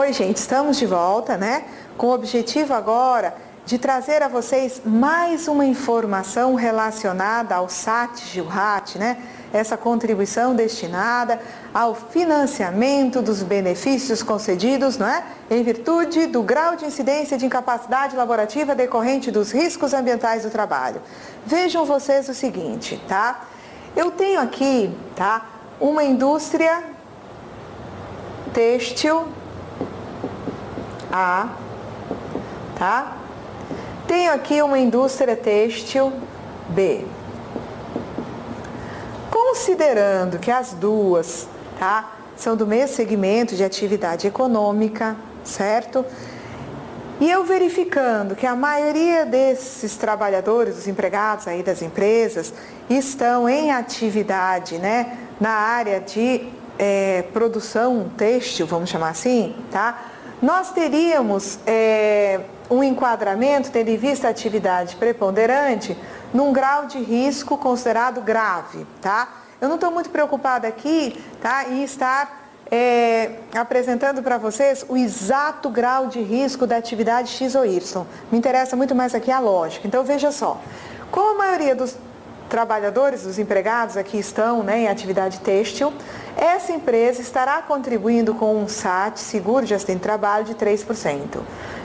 Oi, gente, estamos de volta, né? Com o objetivo agora de trazer a vocês mais uma informação relacionada ao SAT-GILRAT, né? Essa contribuição destinada ao financiamento dos benefícios concedidos, não é? Em virtude do grau de incidência de incapacidade laborativa decorrente dos riscos ambientais do trabalho. Vejam vocês o seguinte, tá? Eu tenho aqui, tá? Uma indústria têxtil A, tá? Tenho aqui uma indústria têxtil B. Considerando que as duas, tá, são do mesmo segmento de atividade econômica, certo? E eu verificando que a maioria desses trabalhadores, os empregados aí das empresas, estão em atividade, né, na área de produção têxtil, vamos chamar assim, tá? Nós teríamos um enquadramento, tendo em vista a atividade preponderante, num grau de risco considerado grave, tá? Eu não estou muito preocupada aqui, tá, em estar apresentando para vocês o exato grau de risco da atividade X ou Y. Me interessa muito mais aqui a lógica. Então, veja só, como a maioria dos trabalhadores, dos empregados aqui estão, né, em atividade têxtil, essa empresa estará contribuindo com um SAT, seguro de acidente de trabalho, de 3%.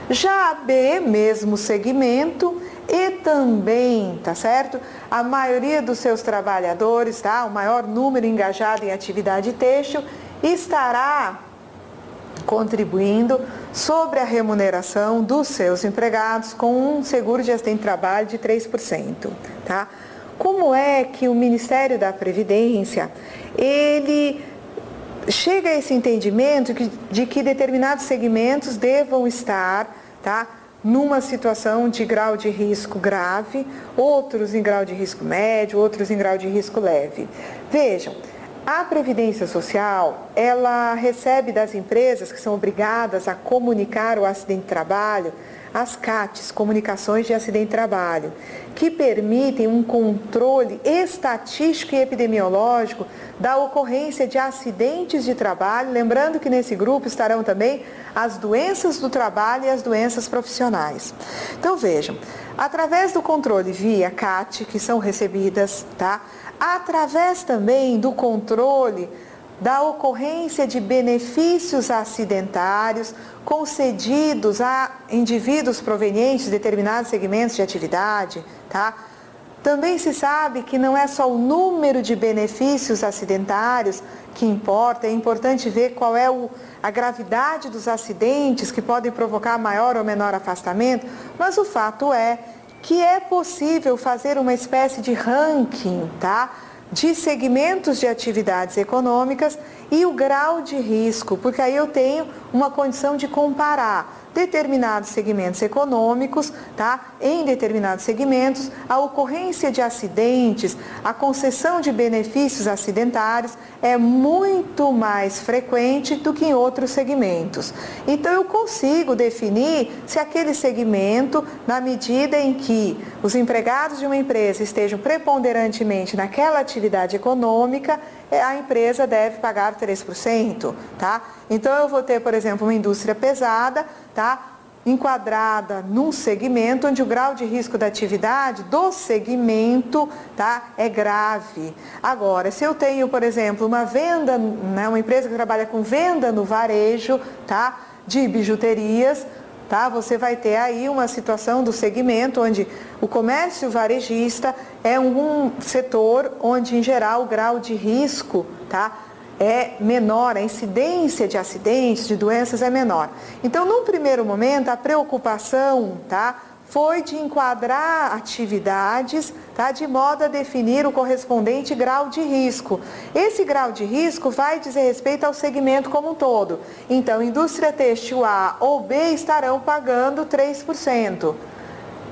Já a B, mesmo segmento, e também, tá certo? A maioria dos seus trabalhadores, tá? O maior número engajado em atividade têxtil, estará contribuindo sobre a remuneração dos seus empregados com um seguro de acidente de trabalho de 3%, tá? Como é que o Ministério da Previdência, ele chega a esse entendimento de que determinados segmentos devam estar, tá, numa situação de grau de risco grave, outros em grau de risco médio, outros em grau de risco leve? Vejam, a Previdência Social, ela recebe das empresas que são obrigadas a comunicar o acidente de trabalho, as CATs, Comunicações de Acidente de Trabalho, que permitem um controle estatístico e epidemiológico da ocorrência de acidentes de trabalho, lembrando que nesse grupo estarão também as doenças do trabalho e as doenças profissionais. Então vejam, através do controle via CAT, que são recebidas, tá? Através também do controle da ocorrência de benefícios acidentários concedidos a indivíduos provenientes de determinados segmentos de atividade, tá? Também se sabe que não é só o número de benefícios acidentários que importa, é importante ver qual é a gravidade dos acidentes que podem provocar maior ou menor afastamento, mas o fato é que é possível fazer uma espécie de ranking, tá, de segmentos de atividades econômicas e o grau de risco, porque aí eu tenho uma condição de comparar determinados segmentos econômicos, tá? Em determinados segmentos, a ocorrência de acidentes, a concessão de benefícios acidentários é muito mais frequente do que em outros segmentos. Então, eu consigo definir se aquele segmento, na medida em que os empregados de uma empresa estejam preponderantemente naquela atividade econômica, a empresa deve pagar 3%, tá? Então, eu vou ter, por exemplo, uma indústria pesada, tá, enquadrada num segmento onde o grau de risco da atividade do segmento, tá, é grave. Agora, se eu tenho, por exemplo, uma venda, né, uma empresa que trabalha com venda no varejo, tá, de bijuterias, tá, você vai ter aí uma situação do segmento onde o comércio varejista é um setor onde, em geral, o grau de risco, tá, é menor, a incidência de acidentes, de doenças é menor. Então, num primeiro momento, a preocupação, tá, foi de enquadrar atividades, tá, de modo a definir o correspondente grau de risco. Esse grau de risco vai dizer respeito ao segmento como um todo. Então, indústria têxtil A ou B estarão pagando 3%.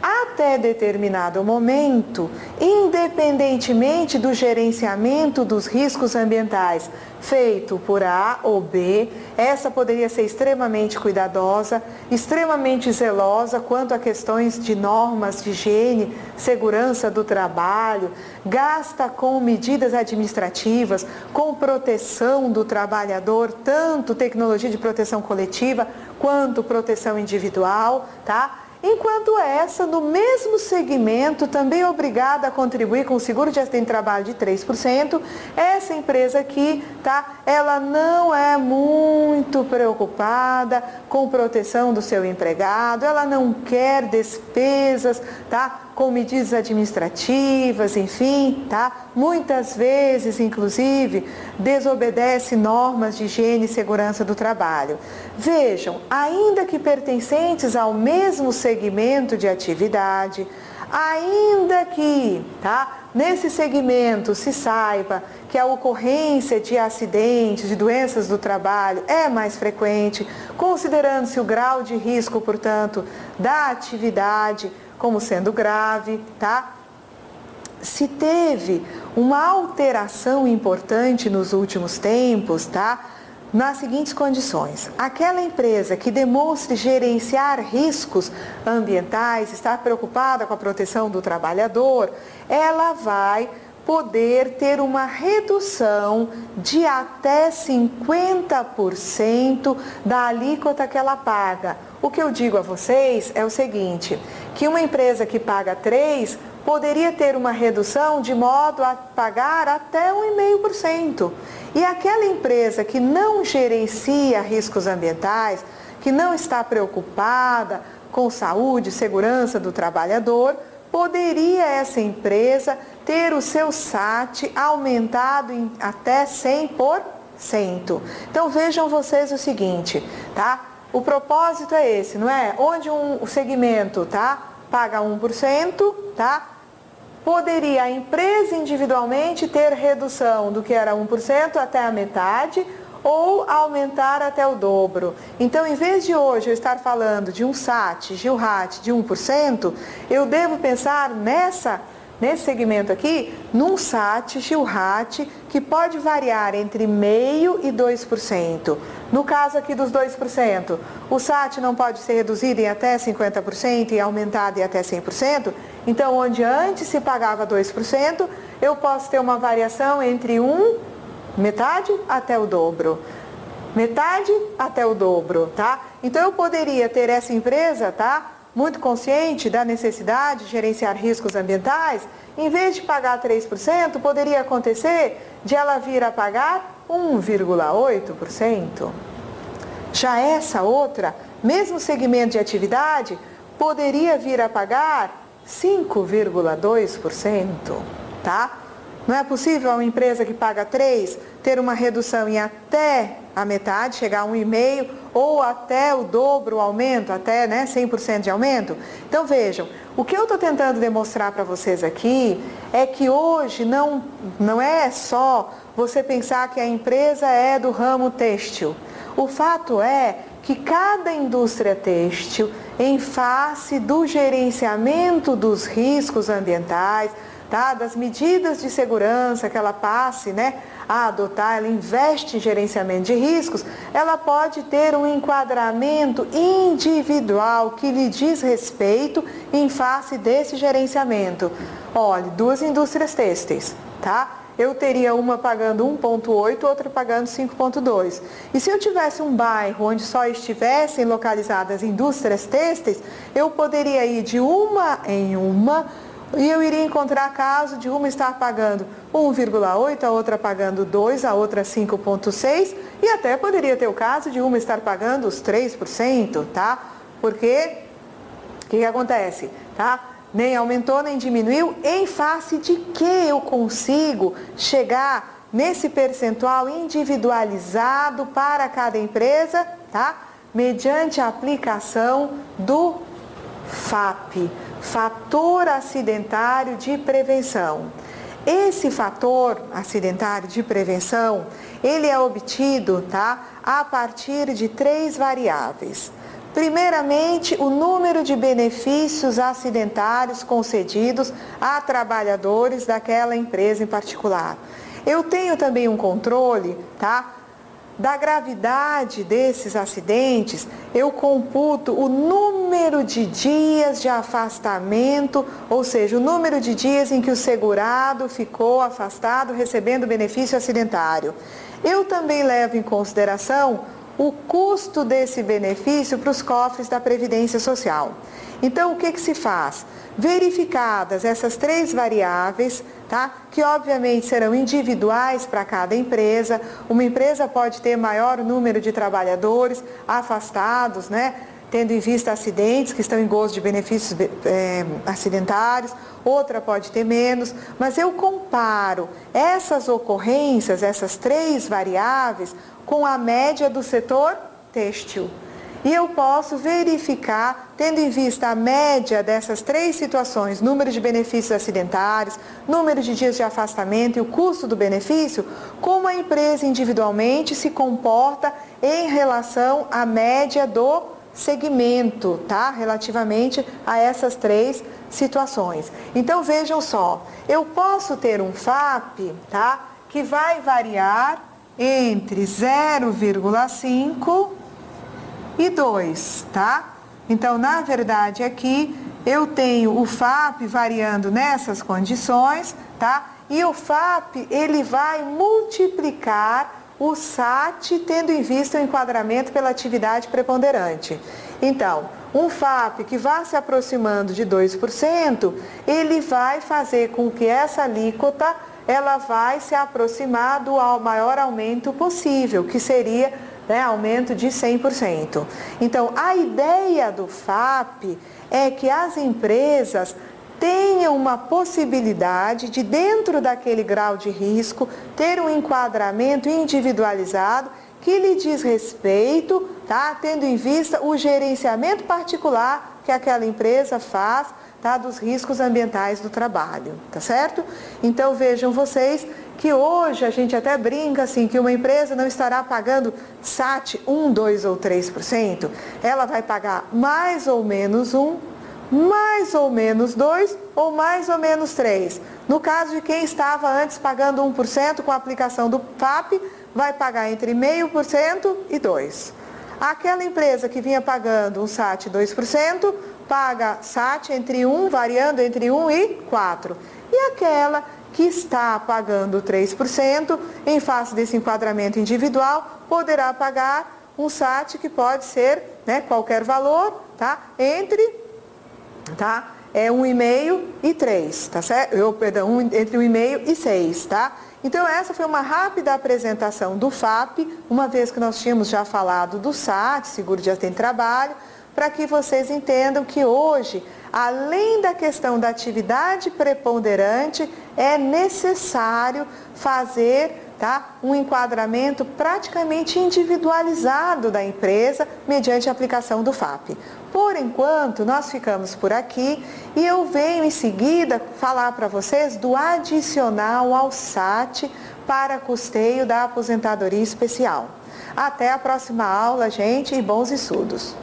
A até determinado momento, independentemente do gerenciamento dos riscos ambientais feito por A ou B, essa poderia ser extremamente cuidadosa, extremamente zelosa quanto a questões de normas de higiene, segurança do trabalho, gasta com medidas administrativas, com proteção do trabalhador, tanto tecnologia de proteção coletiva quanto proteção individual, tá? Enquanto essa, no mesmo segmento, também obrigada a contribuir com o seguro de acidente de trabalho de 3%, essa empresa aqui, tá? Ela não é muito preocupada com proteção do seu empregado, ela não quer despesas, tá? Com medidas administrativas, enfim, tá? Muitas vezes, inclusive, desobedece normas de higiene e segurança do trabalho. Vejam, ainda que pertencentes ao mesmo segmento de atividade, ainda que, tá? Nesse segmento se saiba que a ocorrência de acidentes, de doenças do trabalho é mais frequente, considerando-se o grau de risco, portanto, da atividade como sendo grave, tá? Se teve uma alteração importante nos últimos tempos, tá? Nas seguintes condições: aquela empresa que demonstre gerenciar riscos ambientais, estar preocupada com a proteção do trabalhador, ela vai poder ter uma redução de até 50% da alíquota que ela paga. O que eu digo a vocês é o seguinte, que uma empresa que paga 3% poderia ter uma redução de modo a pagar até 1,5%. E aquela empresa que não gerencia riscos ambientais, que não está preocupada com saúde e segurança do trabalhador, poderia essa empresa ter o seu SAT aumentado em até 100%. Então vejam vocês o seguinte, tá? O propósito é esse, não é? Onde o segmento, tá, paga 1%, tá? Poderia a empresa individualmente ter redução do que era 1% até a metade ou aumentar até o dobro. Então, em vez de hoje eu estar falando de um SAT, GILRAT de 1%, eu devo pensar nesse segmento aqui, num SAT, GILRAT, que pode variar entre 0,5% e 2%. No caso aqui dos 2%, o SAT não pode ser reduzido em até 50% e aumentado em até 100%. Então, onde antes se pagava 2%, eu posso ter uma variação entre metade até o dobro. Metade até o dobro, tá? Então, eu poderia ter essa empresa, tá? Muito consciente da necessidade de gerenciar riscos ambientais, em vez de pagar 3%, poderia acontecer de ela vir a pagar 1,8%. Já essa outra, mesmo segmento de atividade, poderia vir a pagar 5,2%, tá? Não é possível uma empresa que paga 3% ter uma redução em até a metade, chegar a 1,5% ou até o dobro, o aumento, até 100% de aumento? Então vejam, o que eu estou tentando demonstrar para vocês aqui é que hoje não é só você pensar que a empresa é do ramo têxtil. O fato é que cada indústria têxtil, em face do gerenciamento dos riscos ambientais, tá, das medidas de segurança que ela passe, a adotar, ela investe em gerenciamento de riscos, ela pode ter um enquadramento individual que lhe diz respeito em face desse gerenciamento. Olha, 2 indústrias têxteis, tá? Eu teria uma pagando 1,8%, outra pagando 5,2%. E se eu tivesse um bairro onde só estivessem localizadas indústrias têxteis, eu poderia ir de uma em uma, e eu iria encontrar caso de uma estar pagando 1,8%, a outra pagando 2%, a outra 5,6%, e até poderia ter o caso de uma estar pagando os 3%, tá? Porque, o que acontece, tá? Nem aumentou, nem diminuiu, em face de que eu consigo chegar nesse percentual individualizado para cada empresa, tá? Mediante a aplicação do FAP, Fator Acidentário de Prevenção. Esse fator acidentário de prevenção, ele é obtido, tá, a partir de 3 variáveis. Primeiramente, o número de benefícios acidentários concedidos a trabalhadores daquela empresa em particular. Eu tenho também um controle, tá, da gravidade desses acidentes. Eu computo o número de dias de afastamento, ou seja, o número de dias em que o segurado ficou afastado recebendo benefício acidentário. Eu também levo em consideração o custo desse benefício para os cofres da Previdência Social. Então, o que se faz? Verificadas essas 3 variáveis, tá? Que obviamente serão individuais para cada empresa. Uma empresa pode ter maior número de trabalhadores afastados, né? Tendo em vista acidentes que estão em gozo de benefícios acidentários, outra pode ter menos, mas eu comparo essas ocorrências, essas 3 variáveis, com a média do setor têxtil. E eu posso verificar, tendo em vista a média dessas 3 situações, número de benefícios acidentários, número de dias de afastamento e o custo do benefício, como a empresa individualmente se comporta em relação à média do segmento, tá? Relativamente a essas 3 situações. Então vejam só, eu posso ter um FAP, tá? Que vai variar entre 0,5 e 2, tá? Então, na verdade, aqui eu tenho o FAP variando nessas condições, tá? E o FAP, ele vai multiplicar o SAT, tendo em vista o enquadramento pela atividade preponderante. Então, um FAP que vá se aproximando de 2%, ele vai fazer com que essa alíquota ela vai se aproximar do maior aumento possível, que seria, né, aumento de 100%. Então, a ideia do FAP é que as empresas tenham uma possibilidade de, dentro daquele grau de risco, ter um enquadramento individualizado que lhe diz respeito, tá, tendo em vista o gerenciamento particular que aquela empresa faz, tá, dos riscos ambientais do trabalho, tá certo? Então vejam vocês que hoje a gente até brinca assim que uma empresa não estará pagando SAT 1, 2 ou 3%, ela vai pagar mais ou menos 1, mais ou menos 2 ou mais ou menos 3. No caso de quem estava antes pagando 1% com a aplicação do FAP, vai pagar entre 0,5% e 2%. Aquela empresa que vinha pagando um SAT 2%, paga SAT entre 1, variando entre 1 e 4. E aquela que está pagando 3%, em face desse enquadramento individual, poderá pagar um SAT que pode ser, né, qualquer valor, tá? Entre, tá? 1,5 e 3, tá certo? Entre 1,5 e 6, tá? Então essa foi uma rápida apresentação do FAP, uma vez que nós tínhamos já falado do SAT, Seguro de Acidente de Trabalho, para que vocês entendam que hoje, além da questão da atividade preponderante, é necessário fazer, tá, um enquadramento praticamente individualizado da empresa mediante a aplicação do FAP. Por enquanto, nós ficamos por aqui e eu venho em seguida falar para vocês do adicional ao SAT para custeio da aposentadoria especial. Até a próxima aula, gente, e bons estudos!